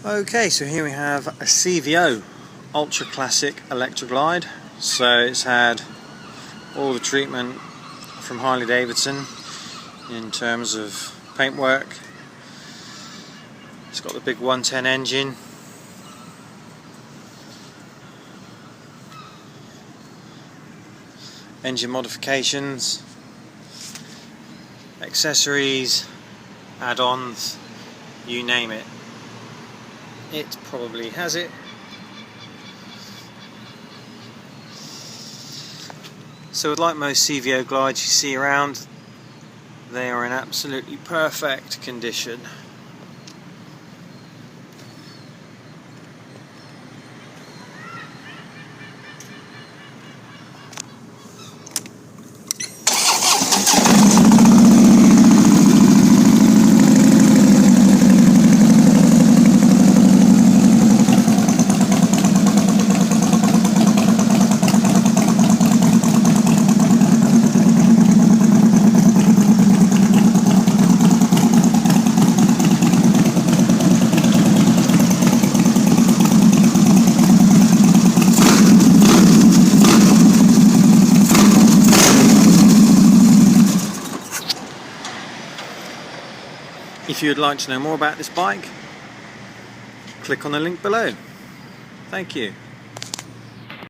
Okay, so here we have a CVO Ultra Classic Electra Glide. So it's had all the treatment from Harley-Davidson in terms of paintwork. It's got the big 110 engine. Engine modifications, accessories, add-ons, you name it. It probably has it. So like most CVO glides you see around, they are in absolutely perfect condition. If you would like to know more about this bike, click on the link below. Thank you.